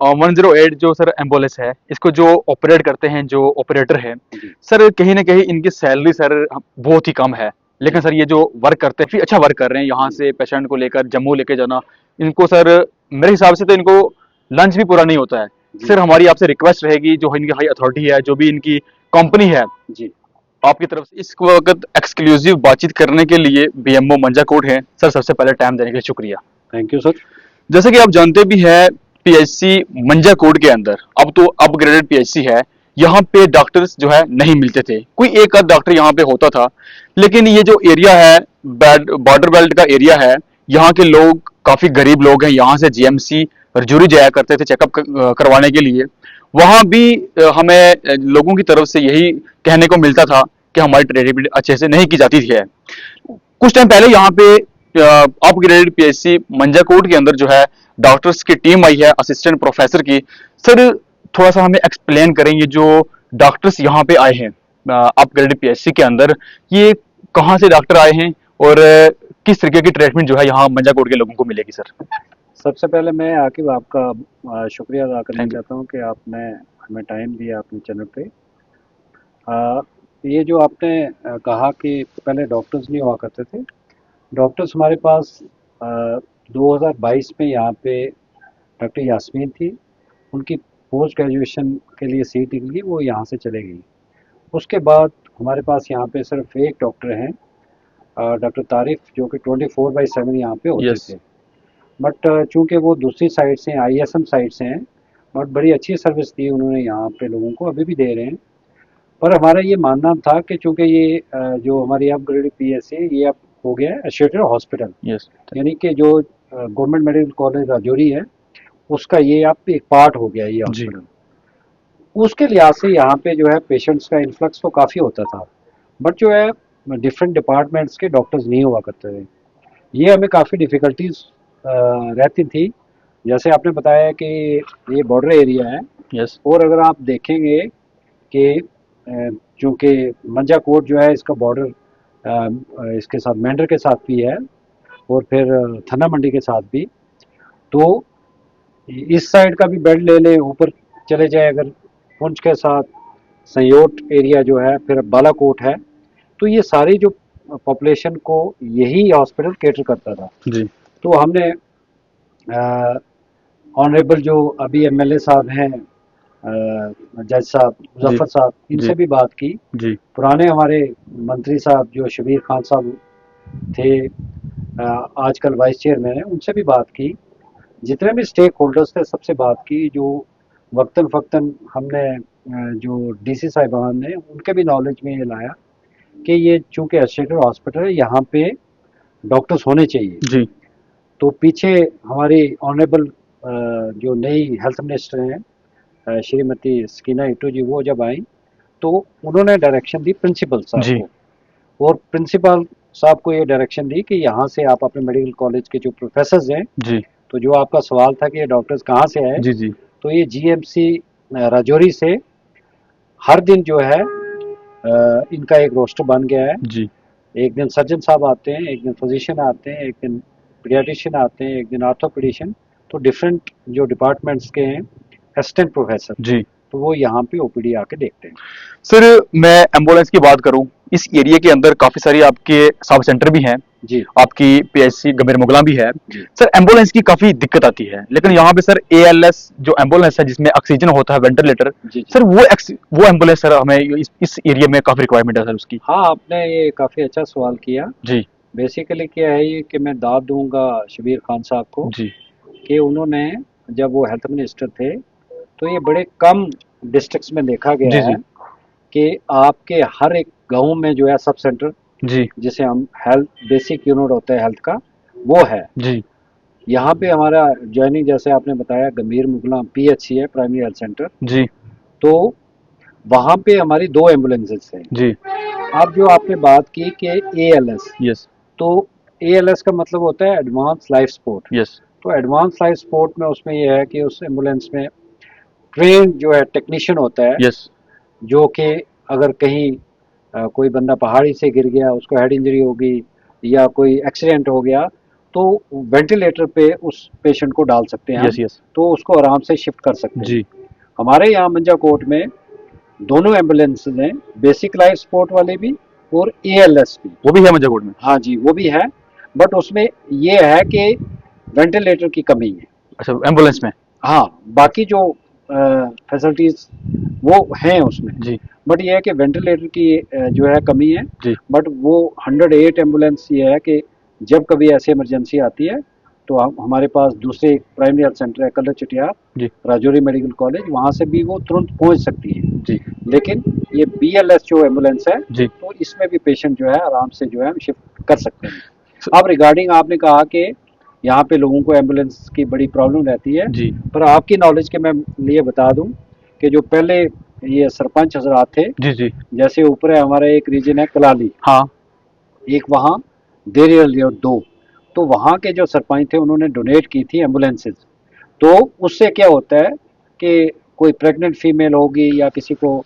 108 जो sir ambulance है, इसको जो ऑपरेट करते हैं, जो ऑपरेटर है जी सर, कहीं ना कहीं इनकी सैलरी सर बहुत ही कम है। लेकिन जी सर ये जो वर्क करते हैं काफी अच्छा वर्क कर रहे हैं। यहाँ जी से पेशेंट को लेकर जम्मू लेके जाना, इनको सर मेरे हिसाब से तो इनको लंच भी पूरा नहीं होता है। जी सर हमारी आपसे रिक्वेस्ट रहेगी, जो इनकी हाई अथॉरिटी है, जो भी इनकी कंपनी है, जी। आपकी तरफ से इस वक्त एक्सक्लूसिव बातचीत करने के लिए बीएमओ मंजाकोट है सर, सबसे पहले टाइम देने के लिए शुक्रिया। Thank you sir. जैसे कि आप जानते भी है, पीएचसी मंजाकोट के अंदर अब तो अपग्रेडेड पीएचसी है। यहाँ पे डॉक्टर्स जो है नहीं मिलते थे, कोई एक आध डॉक्टर यहाँ पे होता था। लेकिन ये जो एरिया है, बॉर्डर बेल्ट का एरिया है, यहाँ के लोग काफी गरीब लोग हैं। यहाँ से जीएमसी रजौरी जाया करते थे चेकअप करवाने के लिए। वहां भी हमें लोगों की तरफ से यही कहने को मिलता था कि हमारी ट्रीटमेंट अच्छे से नहीं की जाती थी। कुछ टाइम पहले यहाँ पे अपग्रेडेड पीएचसी मंजाकोट के अंदर जो है डॉक्टर्स की टीम आई है, असिस्टेंट प्रोफेसर की। सर थोड़ा सा हमें एक्सप्लेन करेंगे, जो डॉक्टर्स यहाँ पे आए हैं अपग्रेडेड पीएचसी के अंदर, ये कहाँ से डॉक्टर आए हैं और किस तरीके की ट्रीटमेंट जो है यहाँ मंजाकोट के लोगों को मिलेगी सर? सबसे पहले मैं आकिब आपका शुक्रिया अदा करना थैंक यू। चाहता हूँ कि आपने हमें टाइम दिया अपने चैनल पे। आ, ये जो आपने कहा कि पहले डॉक्टर्स नहीं हुआ करते थे। डॉक्टर्स हमारे पास 2022 में यहाँ पे डॉक्टर यास्मीन थी। उनकी पोस्ट ग्रेजुएशन के लिए सीट निकली, वो यहाँ से चले गई। उसके बाद हमारे पास यहाँ पे सिर्फ एक डॉक्टर हैं, डॉक्टर तारिफ, जो कि 24/7 यहाँ पे होते यस। थे। बट चूंकि वो दूसरी साइड से आईएसएम साइड से हैं, बट बड़ी अच्छी सर्विस दी उन्होंने यहाँ पे लोगों को, अभी भी दे रहे हैं। पर हमारा ये मानना था कि चूंकि ये जो हमारी अपग्रेडेड पीएस है, ये अब हो गया है एसोसिएटेड हॉस्पिटल, यस। यानी कि जो गवर्नमेंट मेडिकल कॉलेज राजौरी है, उसका ये अब एक पार्ट हो गया है ये जी। हॉस्पिटल। उसके लिहाज से यहाँ पे जो है पेशेंट्स का इन्फ्लक्स तो काफ़ी होता था, बट जो है डिफरेंट डिपार्टमेंट्स के डॉक्टर्स नहीं हुआ करते थे। ये हमें काफ़ी डिफ़िकल्टीज रहती थी। जैसे आपने बताया कि ये बॉर्डर एरिया है, यस। और अगर आप देखेंगे कि चूँकि मंजाकोट जो है इसका बॉर्डर इसके साथ मेंढर के साथ भी है, और फिर थन्ना मंडी के साथ भी। तो इस साइड का भी बेल्ट ले लें, ऊपर चले जाए अगर पुंछ के साथ संयोट एरिया जो है, फिर बालाकोट है। तो ये सारी जो पॉपुलेशन को यही हॉस्पिटल केटर करता था। जी। तो हमने ऑनरेबल जो अभी एमएलए साहब हैं, जज साहब जी। मुजफ्फर साहब, जी। इनसे भी बात की। जी। पुराने हमारे मंत्री साहब जो शबीर खान साहब थे, आजकल वाइस चेयरमैन हैं, उनसे भी बात की। जितने भी स्टेक होल्डर्स थे सबसे बात की। जो वक्तन फ़क्तन हमने जो डीसी साहिबान ने उनके भी नॉलेज में ये लाया कि ये चूँकि एसोसिएटेड हॉस्पिटल है, यहाँ पे डॉक्टर्स होने चाहिए। जी। तो पीछे हमारी ऑनरेबल जो नई हेल्थ मिनिस्टर हैं, श्रीमती सकीना इटू जी, वो जब आई तो उन्होंने डायरेक्शन दी प्रिंसिपल साहब जी। को। और प्रिंसिपल साहब को ये डायरेक्शन दी कि यहाँ से आप अपने मेडिकल कॉलेज के जो प्रोफेसर्स हैं, जी। तो जो आपका सवाल था कि ये डॉक्टर्स कहाँ से आए, जी। जी। तो ये जीएमसी राजौरी से हर दिन जो है इनका एक रोस्टर बन गया है। जी। एक दिन सर्जन साहब आते हैं, एक दिन फिजिशियन आते हैं, एक दिन पीडियाट्रिशियन आते हैं, एक दिन ऑर्थोपेडिशियन। तो डिफरेंट जो डिपार्टमेंट्स के हैं असिस्टेंट प्रोफेसर, जी। तो वो यहाँ पे ओपीडी आके देखते हैं। सर मैं एम्बुलेंस की बात करूं, इस एरिया के अंदर काफी सारी आपके सब सेंटर भी हैं, जी आपकी पीएचसी गंभीर मुगला भी है। जी सर एम्बुलेंस की काफी दिक्कत आती है, लेकिन यहाँ पे सर एएलएस जो एम्बुलेंस है, जिसमें ऑक्सीजन होता है, वेंटिलेटर, जी जी। सर वो एम्बुलेंस सर हमें इस एरिया में काफी रिक्वायरमेंट है सर उसकी। हाँ, आपने ये काफ़ी अच्छा सवाल किया। जी। बेसिकली क्या है ये कि मैं दाद दूंगा शबीर खान साहब को जी। कि उन्होंने, जब वो हेल्थ मिनिस्टर थे, तो ये बड़े कम डिस्ट्रिक्ट्स में देखा जी। गया है जी। कि आपके हर एक गांव में जो है सब सेंटर, जी। जिसे हम हेल्थ बेसिक यूनिट होता है हेल्थ का, वो है। जी। यहाँ पे हमारा जॉइनिंग, जैसे आपने बताया, गंभीर मुगला पीएचसी है, प्राइमरी हेल्थ सेंटर। जी। तो वहाँ पे हमारी 2 एम्बुलेंसेस हैं। जी। अब जो आपने बात की कि एएलएस, यस। तो एएलएस का मतलब होता है एडवांस लाइफ सपोर्ट। यस। तो एडवांस लाइफ सपोर्ट में उसमें यह है कि उस एम्बुलेंस में ट्रेन जो है टेक्नीशियन होता है, यस। जो कि अगर कहीं कोई बंदा पहाड़ी से गिर गया, उसको हेड इंजरी होगी, या कोई एक्सीडेंट हो गया, तो वेंटिलेटर पे उस पेशेंट को डाल सकते हैं हम, यस यस तो उसको आराम से शिफ्ट कर सकते हैं। जी। हमारे यहाँ मंजाकोट में दोनों एम्बुलेंस हैं, बेसिक लाइफ सपोर्ट वाले भी और ALS भी। वो भी है मंजाकोट में? हाँ जी, वो भी है, बट उसमें ये है कि वेंटिलेटर की कमी है। अच्छा, एम्बुलेंस में? हाँ, बाकी जो फैसिलिटीज वो हैं उसमें, जी बट ये है कि वेंटिलेटर की जो है कमी है। जी बट वो 108 एम्बुलेंस ये है कि जब कभी ऐसी इमरजेंसी आती है तो हम हमारे पास दूसरे प्राइमरी हेल्थ सेंटर है कलर चटियार, जी राजौरी मेडिकल कॉलेज, वहाँ से भी वो तुरंत पहुँच सकती है। जी लेकिन ये BLS जो एम्बुलेंस है, जी तो इसमें भी पेशेंट जो है आराम से जो है हम शिफ्ट कर सकते हैं। स- अब रिगार्डिंग आपने कहा कि यहाँ पे लोगों को एम्बुलेंस की बड़ी प्रॉब्लम रहती है, जी पर आपकी नॉलेज के मैं लिए बता दूं कि जो पहले ये सरपंच हजरात थे, जी जी जैसे ऊपर है हमारा एक रीजन है कलाली, हाँ एक वहाँ देरियल और दो, तो वहाँ के जो सरपंच थे उन्होंने डोनेट की थी एम्बुलेंसेज। तो उससे क्या होता है कि कोई प्रेग्नेंट फीमेल होगी या किसी को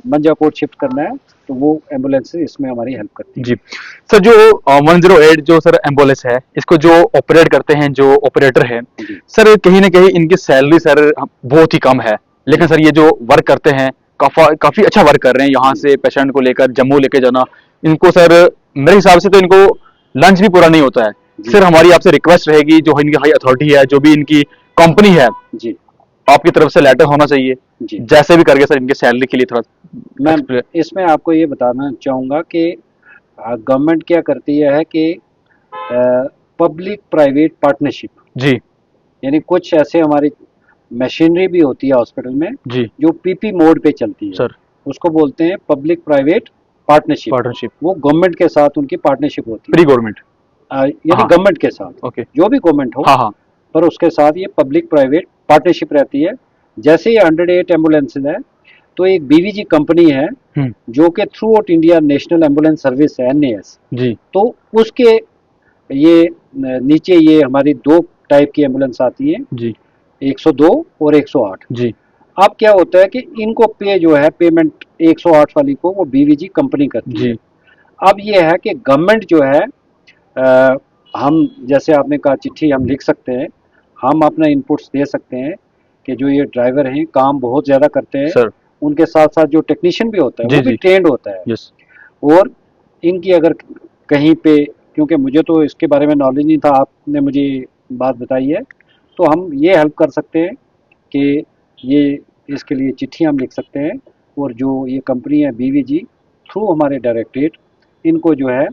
मंजाकोट शिफ्ट करना है, तो वो एम्बुलेंसेज इसमें हमारी हेल्प करती जी। सर जो 108 जो सर एम्बुलेंस है, इसको जो ऑपरेट करते हैं जो ऑपरेटर है, है जी। सर कहीं ना कहीं इनकी सैलरी सर बहुत ही कम है, लेकिन जी सर ये जो वर्क करते हैं काफी अच्छा वर्क कर रहे हैं, यहाँ जी से पेशेंट को लेकर जम्मू लेके जाना। इनको सर मेरे हिसाब से तो इनको लंच भी पूरा नहीं होता है। जी सर हमारी आपसे रिक्वेस्ट रहेगी, जो इनकी हाई अथॉरिटी है, जो भी इनकी कंपनी है, जी आपकी तरफ से लेटर होना चाहिए, जी। जैसे भी करके सर इनके सैलरी के लिए थोड़ा मैं एक्सप्लेन। इसमें आपको ये बताना चाहूँगा कि गवर्नमेंट क्या करती है कि पब्लिक प्राइवेट पार्टनरशिप, जी यानी कुछ ऐसे हमारी मशीनरी भी होती है हॉस्पिटल में जी जो PP मोड पे चलती है, सर। उसको बोलते हैं पब्लिक प्राइवेट पार्टनरशिप। पार्टनरशिप। वो गवर्नमेंट के साथ उनकी पार्टनरशिप होती प्री है, गवर्नमेंट। यानी हाँ। गवर्नमेंट के साथ, ओके। जो भी गवर्नमेंट हो, हाँ हाँ। पर उसके साथ ये पब्लिक प्राइवेट पार्टनरशिप रहती है। जैसे ये 108 एम्बुलेंस है, तो एक BVG कंपनी है हम्म। जो कि through out India national ambulance service है, NAS, जी तो उसके ये नीचे ये हमारी दो टाइप की एम्बुलेंस आती है, जी 102 और 108। जी अब क्या होता है कि इनको पे जो है पेमेंट 108 वाली को वो BVG कंपनी करती है। जी अब ये है कि गवर्नमेंट जो है हम जैसे आपने कहा चिट्ठी हम लिख सकते हैं, हम अपना इनपुट्स दे सकते हैं कि जो ये ड्राइवर हैं काम बहुत ज़्यादा करते हैं, सर। उनके साथ साथ जो टेक्नीशियन भी होता है जी वो भी जी ट्रेंड होता है। यस। और इनकी अगर कहीं पे, क्योंकि मुझे तो इसके बारे में नॉलेज नहीं था, आपने मुझे बात बताई है, तो हम ये हेल्प कर सकते हैं कि ये इसके लिए चिट्ठी हम लिख सकते हैं, और जो ये कंपनी है BVG, थ्रू हमारे डायरेक्टरेट, इनको जो है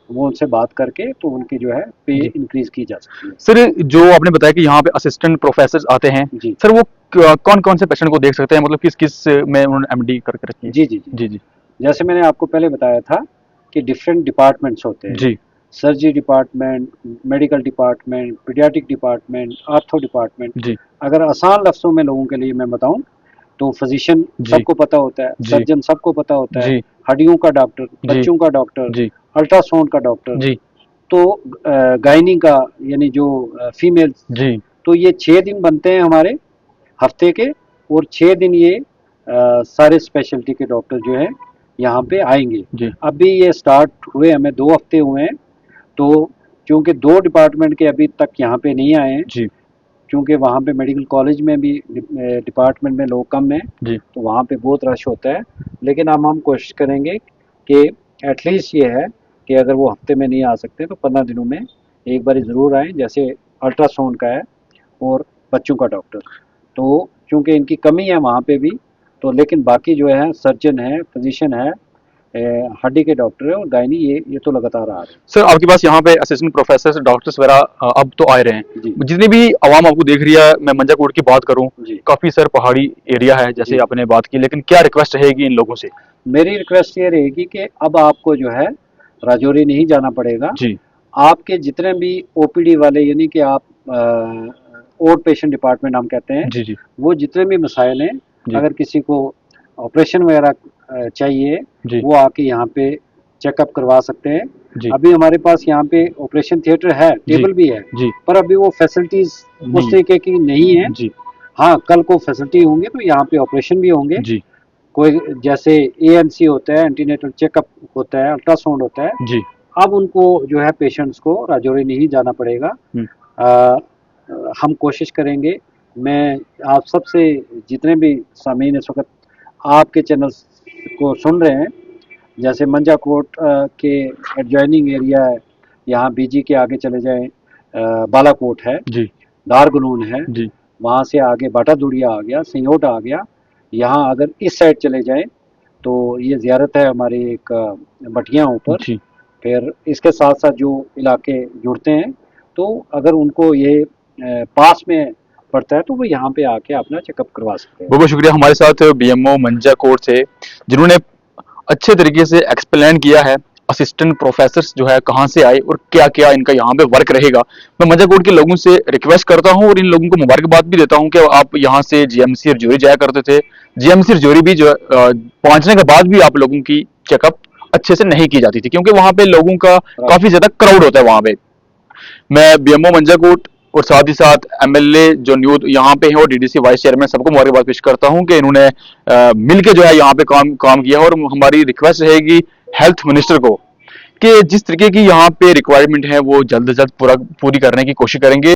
वो उनसे बात करके तो उनकी जो है पे जी इंक्रीज की जा सकती है। सर, जो आपने बताया कि यहाँ पे असिस्टेंट प्रोफेसर आते हैं, जी सर वो कौन कौन से पेशेंट को देख सकते हैं, मतलब किस किस में उन्होंने MD करके रखी है? जी जी जी। जी जी जैसे मैंने आपको पहले बताया था कि डिफरेंट डिपार्टमेंट्स होते हैं, जी surgery department, medical department, pediatric department, ortho department. जी अगर आसान लफ्ज़ों में लोगों के लिए मैं बताऊं तो फिजिशियन जी सबको पता होता है, जी सर्जन सबको पता होता है, जी हड्डियों का डॉक्टर, जी बच्चों का डॉक्टर, जी अल्ट्रासाउंड का डॉक्टर, जी तो गायनी का, यानी जो फीमेल, जी तो ये 6 दिन बनते हैं हमारे हफ्ते के, और 6 दिन ये सारे स्पेशलिटी के डॉक्टर जो है यहाँ पे आएंगे। जी अभी ये स्टार्ट हुए, हमें 2 हफ्ते हुए हैं, तो क्योंकि 2 डिपार्टमेंट के अभी तक यहाँ पे नहीं आए हैं, जी क्योंकि वहाँ पे मेडिकल कॉलेज में भी डिपार्टमेंट में लोग कम हैं, जी तो वहाँ पे बहुत रश होता है। लेकिन अब हम कोशिश करेंगे कि एटलीस्ट ये है कि अगर वो हफ्ते में नहीं आ सकते तो 15 दिनों में एक बार ज़रूर आएँ। जैसे अल्ट्रासाउंड का है और बच्चों का डॉक्टर, तो चूँकि इनकी कमी है वहाँ पे भी, तो लेकिन बाकी जो है सर्जन है, फिजिशियन है, हड्डी के डॉक्टर है और गायनी, ये तो लगातार आ रहे सर, आपके पास यहाँ पे असिस्टेंट प्रोफेसर डॉक्टर्स वगैरह अब तो आए रहे हैं। जी हैं, जितनी भी आवाम आपको देख रही है, मैं मंजाकोट की बात करूँ, जी काफी सर पहाड़ी एरिया है जैसे जी। आपने बात की, लेकिन क्या रिक्वेस्ट रहेगी इन लोगों से? मेरी रिक्वेस्ट ये रहेगी कि अब आपको जो है राजौरी नहीं जाना पड़ेगा। जी आपके जितने भी OPD वाले, यानी कि आप आउट पेशेंट डिपार्टमेंट हम कहते हैं, जी जी वो जितने भी मसाइल हैं, जी अगर किसी को ऑपरेशन वगैरह चाहिए, जी वो आके यहाँ पे चेकअप करवा सकते हैं। जी अभी हमारे पास यहाँ पे ऑपरेशन थिएटर है, जी टेबल भी है, जी पर अभी वो फैसिलिटीज उस नहीं तरीके की नहीं है। जी हाँ, कल को फैसिलिटी होंगे तो यहाँ पे ऑपरेशन भी होंगे। जी कोई जैसे ANC होता है, एंटीनेटल चेकअप होता है, अल्ट्रासाउंड होता है, जी अब उनको जो है पेशेंट्स को राजौरी नहीं जाना पड़ेगा। हम कोशिश करेंगे, मैं आप सबसे जितने भी सामीन इस वक्त आपके चैनल को सुन रहे हैं, जैसे मंजाकोट के एडजॉइनिंग एरिया है, यहाँ बीजी के आगे चले जाएं, बालाकोट है जी दारगुनून है, जी वहाँ से आगे बाटादुड़िया आ गया, सिंयोट आ गया। यहाँ अगर इस साइड चले जाएं तो ये ज़ियारत है हमारी एक बटिया ऊपर। जी। फिर इसके साथ साथ जो इलाके जुड़ते हैं, तो अगर उनको ये पास में पड़ता है तो वो यहाँ पे आके अपना चेकअप करवा सकते हैं। बहुत बहुत शुक्रिया। हमारे साथ बीएमओ मंजाकोट से जिन्होंने अच्छे तरीके से एक्सप्लेन किया है असिस्टेंट प्रोफेसर जो है कहाँ से आए और क्या क्या इनका यहाँ पे वर्क रहेगा। मैं मंजाकोट के लोगों से रिक्वेस्ट करता हूँ और इन लोगों को मुबारकबाद भी देता हूँ कि आप यहाँ से जीएमसी रजौरी जाया करते थे। जीएमसी रजौरी भी जो है, पहुंचने के बाद भी आप लोगों की चेकअप अच्छे से नहीं की जाती थी क्योंकि वहां पे लोगों का काफी ज्यादा क्राउड होता है वहां पे। मैं बीएमओ मंजाकोट और साथ ही साथ एमएलए जो न्यू यहाँ पे है और डीडीसी वाइस चेयरमैन सबको मुबारकबाद पेश करता हूँ कि इन्होंने मिलके जो है यहाँ पे काम काम किया है। और हमारी रिक्वेस्ट रहेगी हेल्थ मिनिस्टर को कि जिस तरीके की यहाँ पे रिक्वायरमेंट है वो जल्द से जल्द पूरी करने की कोशिश करेंगे।